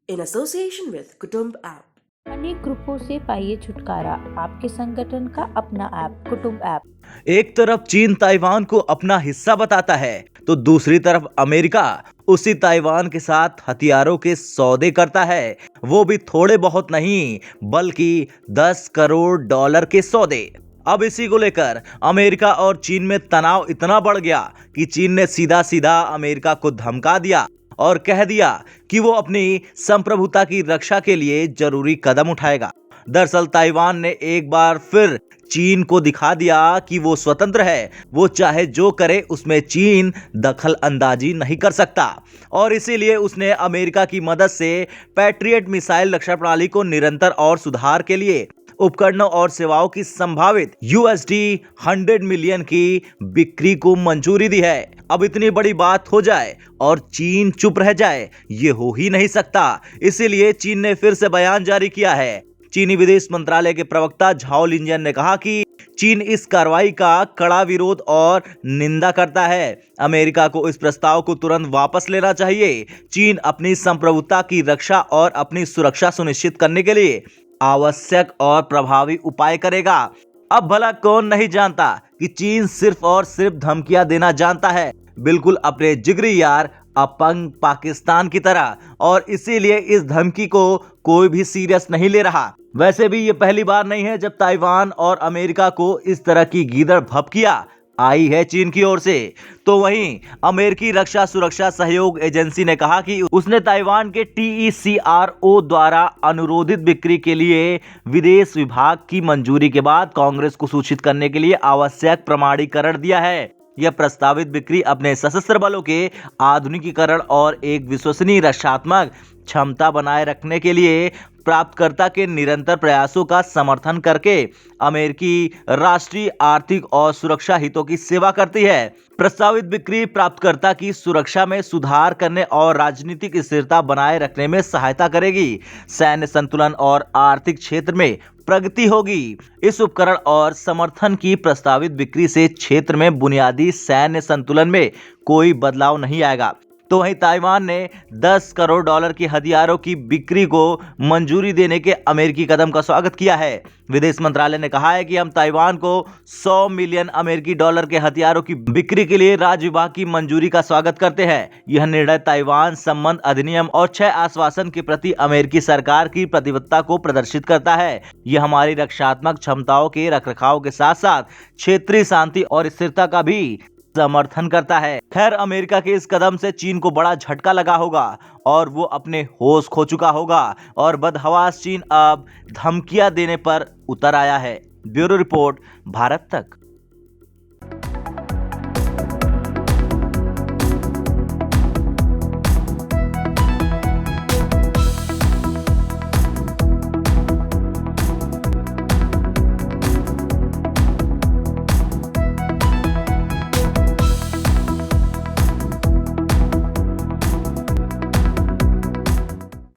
in association with Kutumb app. अनेक ग्रुपों से पाइए छुटकारा, आपके संगठन का अपना ऐप कुटुंब ऐप। एक तरफ चीन ताइवान को अपना हिस्सा बताता है तो दूसरी तरफ अमेरिका उसी ताइवान के साथ हथियारों के सौदे करता है, वो भी थोड़े बहुत नहीं बल्कि 10 करोड़ डॉलर के सौदे। अब इसी को लेकर अमेरिका और चीन में तनाव इतना बढ़ गया कि चीन ने सीधा सीधा अमेरिका को धमका दिया और कह दिया कि वो अपनी संप्रभुता की रक्षा के लिए जरूरी कदम उठाएगा। दरअसल ताइवान ने एक बार फिर चीन को दिखा दिया कि वो स्वतंत्र है, वो चाहे जो करे उसमें चीन दखल अंदाजी नहीं कर सकता और इसीलिए उसने अमेरिका की मदद से पैट्रियट मिसाइल रक्षा प्रणाली को निरंतर और सुधार के लिए उपकरणों और सेवाओं की संभावित $100 मिलियन की बिक्री को मंजूरी दी है। अब इतनी बड़ी बात हो जाए और चीन चुप रह जाए, ये हो ही नहीं सकता। इसीलिए चीन ने फिर से बयान जारी किया है। चीनी विदेश मंत्रालय के प्रवक्ता झाओ लिंजियन ने कहा कि चीन इस कार्रवाई का कड़ा विरोध और निंदा करता है। अमेरिका को इस प्रस्ताव को तुरंत वापस लेना चाहिए। चीन अपनी संप्रभुता की रक्षा और अपनी सुरक्षा सुनिश्चित करने के लिए आवश्यक और प्रभावी उपाय करेगा। अब भला कौन नहीं जानता कि चीन सिर्फ और सिर्फ धमकियां देना जानता है, बिल्कुल अपने जिगरी यार अपंग पाकिस्तान की तरह, और इसीलिए इस धमकी को कोई भी सीरियस नहीं ले रहा। वैसे भी ये पहली बार नहीं है जब ताइवान और अमेरिका को इस तरह की गीदड़ भभकियां आई है चीन की ओर से। तो वहीं अमेरिकी रक्षा सुरक्षा सहयोग एजेंसी ने कहा कि उसने ताइवान के TECRO द्वारा अनुरोधित बिक्री के लिए विदेश विभाग की मंजूरी के बाद कांग्रेस को सूचित करने के लिए आवश्यक प्रमाणीकरण दिया है। यह प्रस्तावित बिक्री अपने सशस्त्र बलों के आधुनिकीकरण और एक विश्वसनीय रक्षात्मक क्षमता बनाए रखने के लिए प्राप्तकर्ता के निरंतर प्रयासों का समर्थन करके अमेरिकी राष्ट्रीय आर्थिक और सुरक्षा हितों की सेवा करती है। प्रस्तावित बिक्री प्राप्तकर्ता की सुरक्षा में सुधार करने और राजनीतिक स्थिरता बनाए रखने में सहायता करेगी। सैन्य संतुलन और आर्थिक क्षेत्र में प्रगति होगी। इस उपकरण और समर्थन की प्रस्तावित बिक्री से क्षेत्र में बुनियादी सैन्य संतुलन में कोई बदलाव नहीं आएगा। तो वहीं ताइवान ने 10 करोड़ डॉलर की हथियारों की बिक्री को मंजूरी देने के अमेरिकी कदम का स्वागत किया है। विदेश मंत्रालय ने कहा है कि हम ताइवान को $100 मिलियन अमेरिकी डॉलर के हथियारों की बिक्री के लिए राज्य विभाग की मंजूरी का स्वागत करते हैं। यह निर्णय ताइवान संबंध अधिनियम और 6 आश्वासन के प्रति अमेरिकी सरकार की प्रतिबद्धता को प्रदर्शित करता है। यह हमारी रक्षात्मक क्षमताओं के रखरखाव के साथ साथ क्षेत्रीय शांति और स्थिरता का भी समर्थन करता है। खैर, अमेरिका के इस कदम से चीन को बड़ा झटका लगा होगा और वो अपने होश खो चुका होगा और बदहवास चीन अब धमकियां देने पर उतर आया है। ब्यूरो रिपोर्ट, भारत तक।